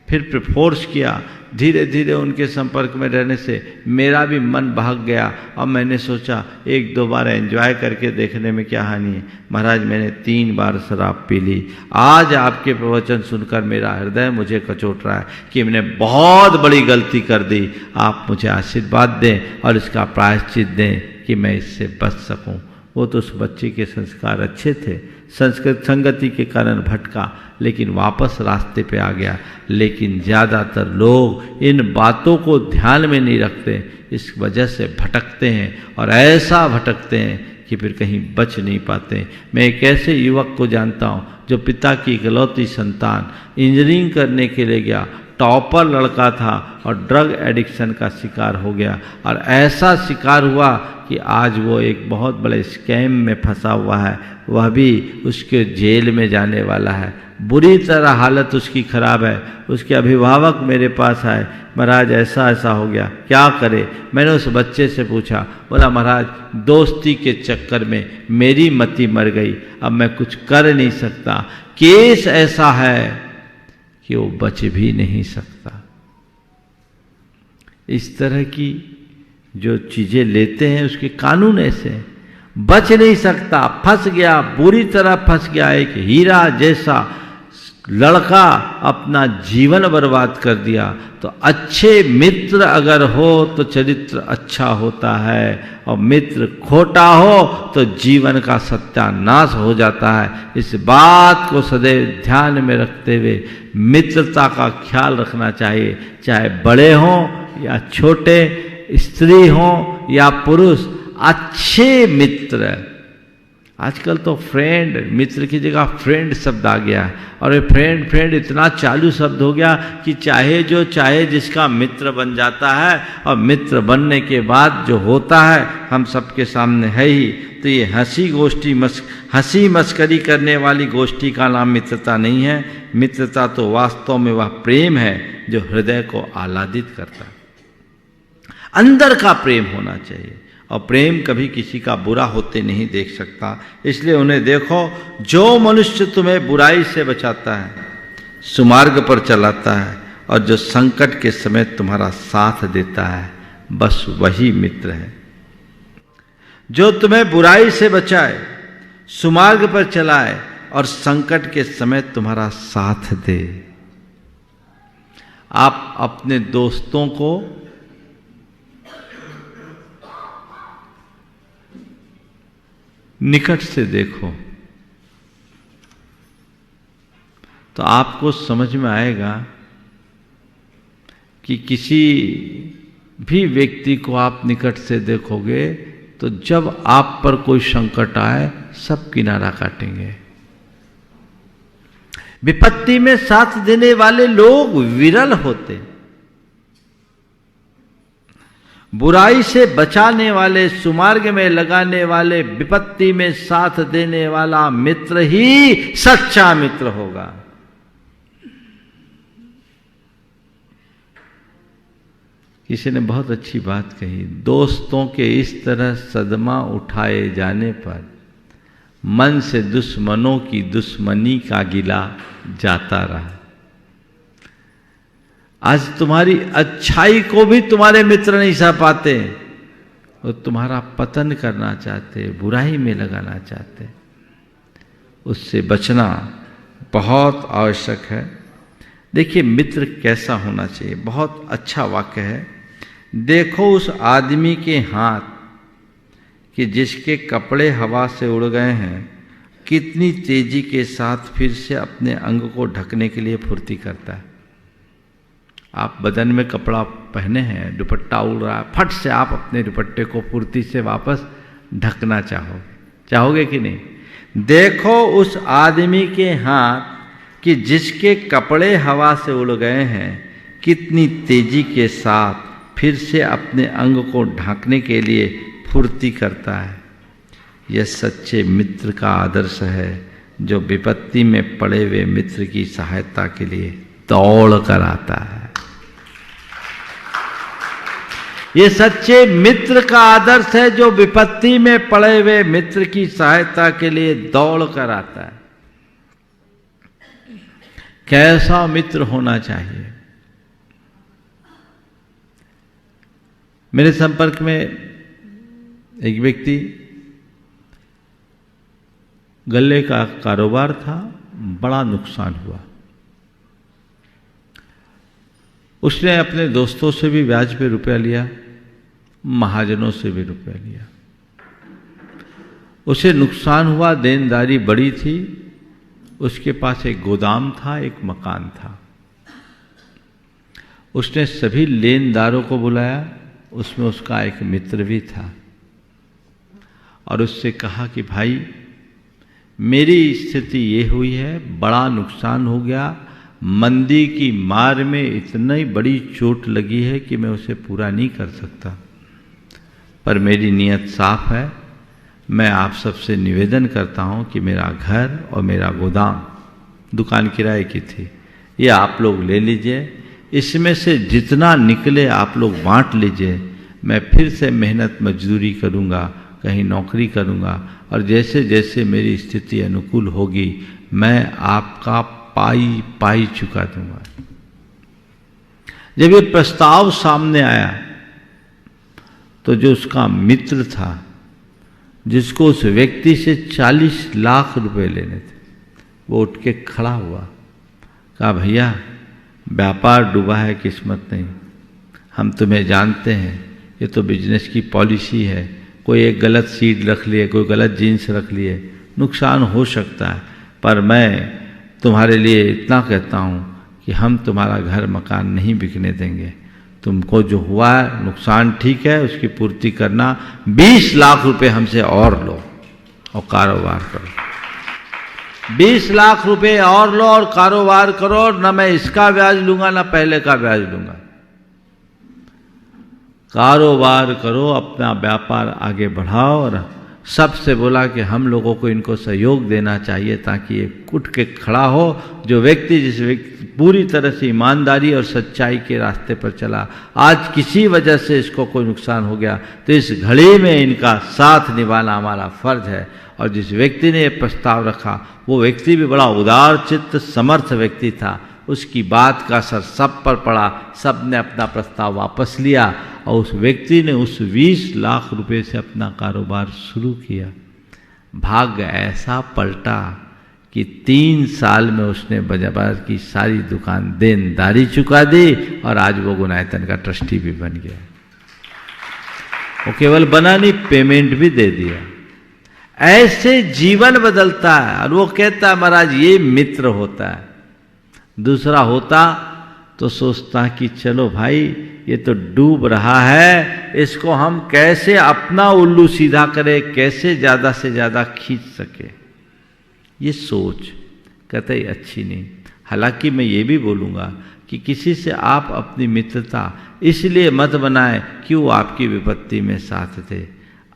फिर फोर्स किया। धीरे धीरे उनके संपर्क में रहने से मेरा भी मन भाग गया। अब मैंने सोचा एक दो बार एंजॉय करके देखने में क्या हानि है। महाराज मैंने 3 बार शराब पी ली। आज आपके प्रवचन सुनकर मेरा हृदय मुझे कचोट रहा है कि मैंने बहुत बड़ी गलती कर दी। आप मुझे आशीर्वाद दें और इसका प्रायश्चित दें कि मैं इससे बच सकूं। वो तो उस बच्चे के संस्कार अच्छे थे, संगति के कारण भटका, लेकिन वापस रास्ते पे आ गया। लेकिन ज़्यादातर लोग इन बातों को ध्यान में नहीं रखते, इस वजह से भटकते हैं और ऐसा भटकते हैं कि फिर कहीं बच नहीं पाते। मैं एक ऐसे युवक को जानता हूँ जो पिता की इकलौती संतान, इंजीनियरिंग करने के लिए गया, टॉपर लड़का था और ड्रग एडिक्शन का शिकार हो गया। और ऐसा शिकार हुआ कि आज वो एक बहुत बड़े स्कैम में फंसा हुआ है, वह भी उसके जेल में जाने वाला है। बुरी तरह हालत उसकी खराब है। उसके अभिभावक मेरे पास आए, महाराज ऐसा ऐसा हो गया, क्या करे? मैंने उस बच्चे से पूछा, बोला महाराज दोस्ती के चक्कर में मेरी मति मर गई, अब मैं कुछ कर नहीं सकता। केस ऐसा है कि वो बच भी नहीं सकता। इस तरह की जो चीजें लेते हैं उसके कानून ऐसे हैं, बच नहीं सकता, फंस गया, बुरी तरह फंस गया। एक हीरा जैसा लड़का अपना जीवन बर्बाद कर दिया। तो अच्छे मित्र अगर हो तो चरित्र अच्छा होता है, और मित्र खोटा हो तो जीवन का सत्यानाश हो जाता है। इस बात को सदैव ध्यान में रखते हुए मित्रता का ख्याल रखना चाहिए, चाहे बड़े हों या छोटे, स्त्री हों या पुरुष। अच्छे मित्र, आजकल तो फ्रेंड, मित्र की जगह फ्रेंड शब्द आ गया है, और ये फ्रेंड इतना चालू शब्द हो गया कि चाहे जो चाहे जिसका मित्र बन जाता है, और मित्र बनने के बाद जो होता है हम सबके सामने है ही। तो ये हंसी मस्करी करने वाली गोष्ठी का नाम मित्रता नहीं है। मित्रता तो वास्तव में वह प्रेम है जो हृदय को आह्लादित करता है। अंदर का प्रेम होना चाहिए, और प्रेम कभी किसी का बुरा होते नहीं देख सकता। इसलिए उन्हें देखो, जो मनुष्य तुम्हें बुराई से बचाता है, सुमार्ग पर चलाता है, और जो संकट के समय तुम्हारा साथ देता है, बस वही मित्र है। जो तुम्हें बुराई से बचाए, सुमार्ग पर चलाए और संकट के समय तुम्हारा साथ दे। आप अपने दोस्तों को निकट से देखो तो आपको समझ में आएगा कि किसी भी व्यक्ति को आप निकट से देखोगे तो जब आप पर कोई संकट आए सब किनारा काटेंगे। विपत्ति में साथ देने वाले लोग विरल होते, बुराई से बचाने वाले, सुमार्ग में लगाने वाले, विपत्ति में साथ देने वाला मित्र ही सच्चा मित्र होगा। किसी ने बहुत अच्छी बात कही, दोस्तों के इस तरह सदमा उठाए जाने पर मन से दुश्मनों की दुश्मनी का गिला जाता रहा। आज तुम्हारी अच्छाई को भी तुम्हारे मित्र नहीं सह पाते, वो तुम्हारा पतन करना चाहते, बुराई में लगाना चाहते। उससे बचना बहुत आवश्यक है। देखिए मित्र कैसा होना चाहिए, बहुत अच्छा वाक्य है। देखो उस आदमी के हाथ कि जिसके कपड़े हवा से उड़ गए हैं, कितनी तेजी के साथ फिर से अपने अंग को ढकने के लिए फुर्ती करता है। आप बदन में कपड़ा पहने हैं, दुपट्टा उड़ रहा है, फट से आप अपने दुपट्टे को फुर्ती से वापस ढकना चाहोगे कि नहीं? देखो उस आदमी के हाथ कि जिसके कपड़े हवा से उड़ गए हैं, कितनी तेजी के साथ फिर से अपने अंग को ढकने के लिए फुर्ती करता है। यह सच्चे मित्र का आदर्श है जो विपत्ति में पड़े हुए मित्र की सहायता के लिए दौड़ कर आता है। ये सच्चे मित्र का आदर्श है जो विपत्ति में पड़े हुए मित्र की सहायता के लिए दौड़ कर आता है। कैसा मित्र होना चाहिए? मेरे संपर्क में एक व्यक्ति, गल्ले का कारोबार था, बड़ा नुकसान हुआ। उसने अपने दोस्तों से भी ब्याज पे रुपया लिया, महाजनों से भी रुपया लिया। उसे नुकसान हुआ, देनदारी बड़ी थी। उसके पास एक गोदाम था, एक मकान था। उसने सभी लेनदारों को बुलाया, उसमें उसका एक मित्र भी था, और उससे कहा कि भाई मेरी स्थिति ये हुई है, बड़ा नुकसान हो गया, मंदी की मार में इतनी बड़ी चोट लगी है कि मैं उसे पूरा नहीं कर सकता, पर मेरी नीयत साफ है। मैं आप सबसे निवेदन करता हूं कि मेरा घर और मेरा गोदाम, दुकान किराए की थी, ये आप लोग ले लीजिए, इसमें से जितना निकले आप लोग बांट लीजिए। मैं फिर से मेहनत मजदूरी करूंगा, कहीं नौकरी करूंगा, और जैसे जैसे मेरी स्थिति अनुकूल होगी मैं आपका पाई पाई चुका दूंगा। जब ये प्रस्ताव सामने आया तो जो उसका मित्र था, जिसको उस व्यक्ति से 40 लाख रुपए लेने थे, वो उठ के खड़ा हुआ, कहा भैया व्यापार डूबा है, किस्मत नहीं, हम तुम्हें जानते हैं, ये तो बिजनेस की पॉलिसी है, कोई एक गलत सीट रख लिए, कोई गलत जीन्स रख लिए, नुकसान हो सकता है, पर मैं तुम्हारे लिए इतना कहता हूँ कि हम तुम्हारा घर मकान नहीं बिकने देंगे। तुमको जो हुआ है नुकसान ठीक है, उसकी पूर्ति करना, 20 लाख रुपए हमसे और लो और कारोबार करो। 20 लाख रुपए और लो और कारोबार करो, ना मैं इसका ब्याज लूंगा ना पहले का ब्याज लूंगा। कारोबार करो, अपना व्यापार आगे बढ़ाओ। और सबसे बोला कि हम लोगों को इनको सहयोग देना चाहिए ताकि ये उठ के खड़ा हो। जो व्यक्ति जिस व्यक्ति पूरी तरह से ईमानदारी और सच्चाई के रास्ते पर चला, आज किसी वजह से इसको कोई नुकसान हो गया, तो इस घड़ी में इनका साथ निभाना हमारा फर्ज है। और जिस व्यक्ति ने ये प्रस्ताव रखा वो व्यक्ति भी बड़ा उदार चित्त समर्थ व्यक्ति था। उसकी बात का असर सब पर पड़ा, सब ने अपना प्रस्ताव वापस लिया और उस व्यक्ति ने उस 20 लाख रुपए से अपना कारोबार शुरू किया। भाग्य ऐसा पलटा कि 3 साल में उसने बाजार की सारी दुकान देनदारी चुका दी और आज वो गुनायतन का ट्रस्टी भी बन गया। वो केवल बना नहीं, पेमेंट भी दे दिया। ऐसे जीवन बदलता है। और वो कहता है महाराज ये मित्र होता है। दूसरा होता तो सोचता कि चलो भाई ये तो डूब रहा है, इसको हम कैसे अपना उल्लू सीधा करें, कैसे ज़्यादा से ज़्यादा खींच सके। ये सोच कतई अच्छी नहीं। हालांकि मैं ये भी बोलूँगा कि किसी से आप अपनी मित्रता इसलिए मत बनाएं कि वो आपकी विपत्ति में साथ थे।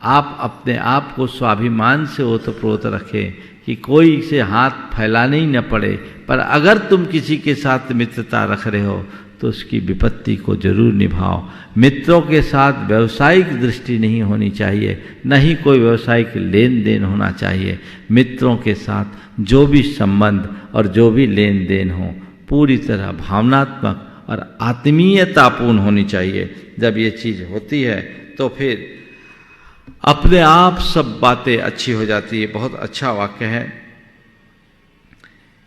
आप अपने आप को स्वाभिमान से ओतप्रोत रखें कि कोई से हाथ फैलाने ही न पड़े। पर अगर तुम किसी के साथ मित्रता रख रहे हो तो उसकी विपत्ति को जरूर निभाओ। मित्रों के साथ व्यावसायिक दृष्टि नहीं होनी चाहिए, न ही कोई व्यावसायिक लेन देन होना चाहिए। मित्रों के साथ जो भी संबंध और जो भी लेन देन हो पूरी तरह भावनात्मक और आत्मीयतापूर्ण होनी चाहिए। जब ये चीज़ होती है तो फिर अपने आप सब बातें अच्छी हो जाती है। बहुत अच्छा वाक्य है,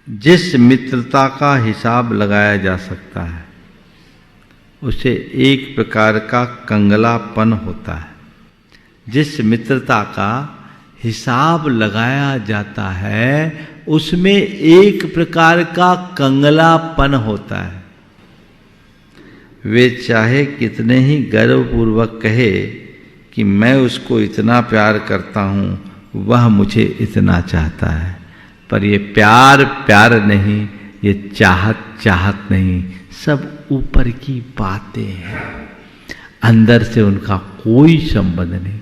जिस मित्रता का हिसाब लगाया जा सकता है उसे एक प्रकार का कंगलापन होता है। जिस मित्रता का हिसाब लगाया जाता है उसमें एक प्रकार का कंगलापन होता है। वे चाहे कितने ही गर्वपूर्वक कहे कि मैं उसको इतना प्यार करता हूँ, वह मुझे इतना चाहता है, पर ये प्यार प्यार नहीं, ये चाहत चाहत नहीं, सब ऊपर की बातें हैं, अंदर से उनका कोई संबंध नहीं।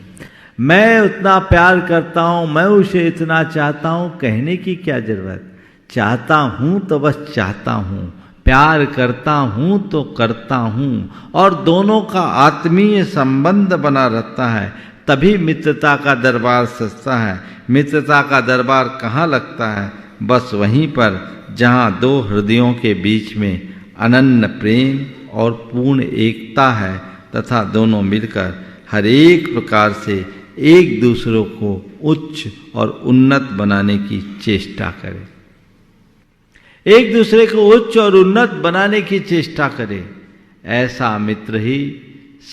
मैं उतना प्यार करता हूं, मैं उसे इतना चाहता हूं, कहने की क्या जरूरत। चाहता हूं तो बस चाहता हूं, प्यार करता हूं तो करता हूं, और दोनों का आत्मीय संबंध बना रहता है, तभी मित्रता का दरबार सजता है। मित्रता का दरबार कहाँ लगता है? बस वहीं पर जहाँ दो हृदयों के बीच में अनन्य प्रेम और पूर्ण एकता है, तथा दोनों मिलकर हर एक प्रकार से एक दूसरों को उच्च और उन्नत बनाने की चेष्टा करें। एक दूसरे को उच्च और उन्नत बनाने की चेष्टा करें। ऐसा मित्र ही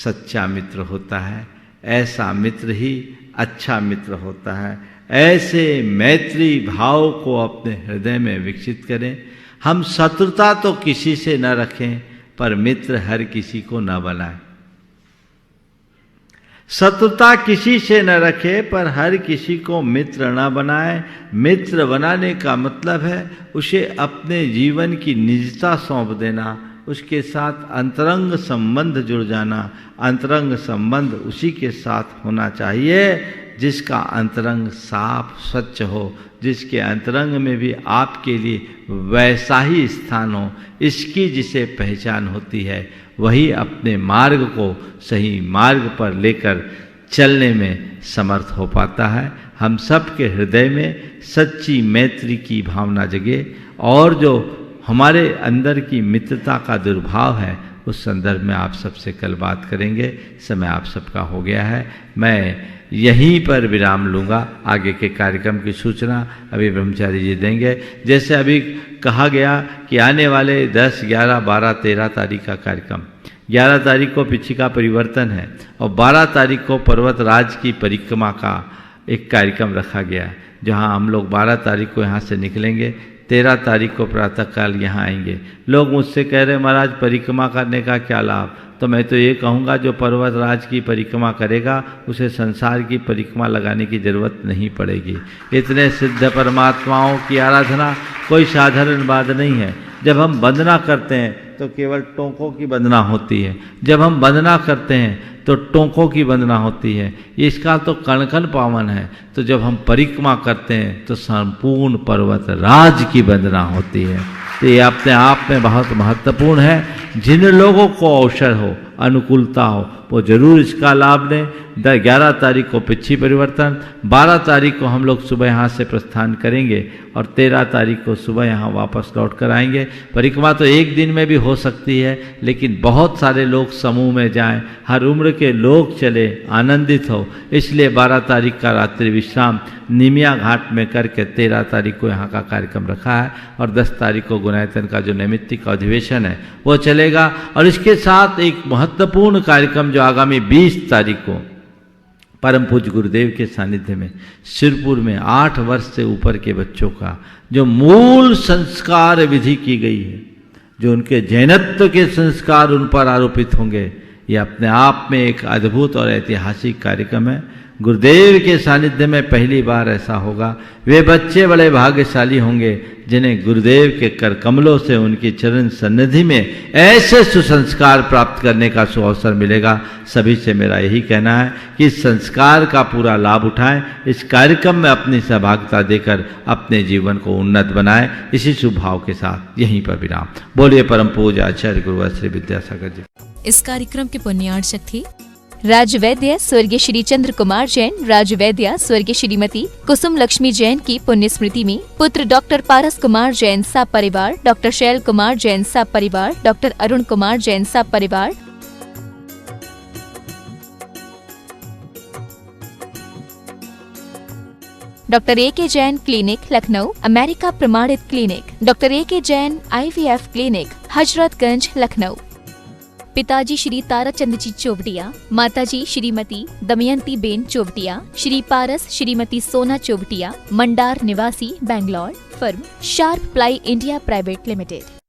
सच्चा मित्र होता है, ऐसा मित्र ही अच्छा मित्र होता है। ऐसे मैत्री भाव को अपने हृदय में विकसित करें। हम शत्रुता तो किसी से न रखें, पर मित्र हर किसी को न बनाएं। शत्रुता किसी से न रखे, पर हर किसी को मित्र न बनाए। मित्र बनाने का मतलब है उसे अपने जीवन की निजता सौंप देना, उसके साथ अंतरंग संबंध जुड़ जाना। अंतरंग संबंध उसी के साथ होना चाहिए जिसका अंतरंग साफ स्वच्छ हो, जिसके अंतरंग में भी आपके लिए वैसा ही स्थान हो। इसकी जिसे पहचान होती है, वही अपने मार्ग को सही मार्ग पर लेकर चलने में समर्थ हो पाता है। हम सब के हृदय में सच्ची मैत्री की भावना जगे, और जो हमारे अंदर की मित्रता का दुर्भाव है, उस संदर्भ में आप सबसे कल बात करेंगे। समय आप सबका हो गया है, मैं यहीं पर विराम लूँगा। आगे के कार्यक्रम की सूचना अभी ब्रह्मचारी जी देंगे। जैसे अभी कहा गया कि आने वाले 10, 11, 12, 13 तारीख का कार्यक्रम, 11 तारीख को पिछिका परिवर्तन है और 12 तारीख को पर्वतराज की परिक्रमा का एक कार्यक्रम रखा गया, जहां हम लोग 12 तारीख को यहाँ से निकलेंगे, 13 तारीख को प्रातःकाल यहाँ आएंगे। लोग मुझसे कह रहे महाराज परिक्रमा करने का क्या लाभ? तो मैं तो ये कहूँगा जो पर्वतराज की परिक्रमा करेगा उसे संसार की परिक्रमा लगाने की जरूरत नहीं पड़ेगी। इतने सिद्ध परमात्माओं की आराधना कोई साधारण बात नहीं है। जब हम वंदना करते हैं तो केवल टोंकों की वंदना होती है, जब हम वंदना करते हैं तो टोंकों की वंदना होती है। इसका तो कण कण पावन है। तो जब हम परिक्रमा करते हैं तो संपूर्ण पर्वतराज की वंदना होती है। तो ये अपने आप में बहुत महत्वपूर्ण है। जिन लोगों को अवसर हो, अनुकूलता हो, वो जरूर इसका लाभ लें। 11 तारीख को पिछी परिवर्तन, 12 तारीख को हम लोग सुबह यहाँ से प्रस्थान करेंगे और 13 तारीख को सुबह यहाँ वापस लौट कर आएंगे। परिक्रमा तो एक दिन में भी हो सकती है, लेकिन बहुत सारे लोग समूह में जाएं, हर उम्र के लोग चले, आनंदित हो। इसलिए 12 तारीख का रात्रि विश्राम निमिया घाट में करके 13 तारीख को यहाँ का कार्यक्रम रखा है और 10 तारीख को गुणायतन का जो नैमित्तिक अधिवेशन है वो चलेगा। और इसके साथ एक महत्वपूर्ण कार्यक्रम जो आगामी 20 तारीख को परम पूज्य गुरुदेव के सानिध्य में सिरपुर में 8 वर्ष से ऊपर के बच्चों का जो मूल संस्कार विधि की गई है, जो उनके जैनत्व के संस्कार उन पर आरोपित होंगे, ये अपने आप में एक अद्भुत और ऐतिहासिक कार्यक्रम है। गुरुदेव के सानिध्य में पहली बार ऐसा होगा। वे बच्चे बड़े भाग्यशाली होंगे जिन्हें गुरुदेव के कर कमलों से उनकी चरण सन्निधि में ऐसे सुसंस्कार प्राप्त करने का सुअवसर मिलेगा। सभी से मेरा यही कहना है कि इस संस्कार का पूरा लाभ उठाएं, इस कार्यक्रम में अपनी सहभागिता देकर अपने जीवन को उन्नत बनाएं। इसी शुभ भाव के साथ यहीं पर विराम। बोलिए परम पूज्य आचार्य गुरुवर श्री विद्यासागर जी। इस कार्यक्रम के पुण्यार्चक थे राजवैद्य स्वर्गीय श्री चंद्र कुमार जैन, राजवैद्य स्वर्गीय श्रीमती कुसुम लक्ष्मी जैन की पुण्य स्मृति में पुत्र डॉक्टर पारस कुमार जैन सा परिवार, डॉक्टर शैल कुमार जैन सा परिवार, डॉक्टर अरुण कुमार जैन सा परिवार, doctor A K. Jain clinic Lucknow America प्रमाणित clinic, doctor A K. Jain IVF clinic Hazratganj Lucknow. पिताजी श्री ताराचंद जी चोवटिया, माताजी श्रीमती दमयंती बेन चोवटिया, श्री पारस श्रीमती सोना चोवटिया, मंडार निवासी, Bangalore. Firm Sharp Ply India Private limited.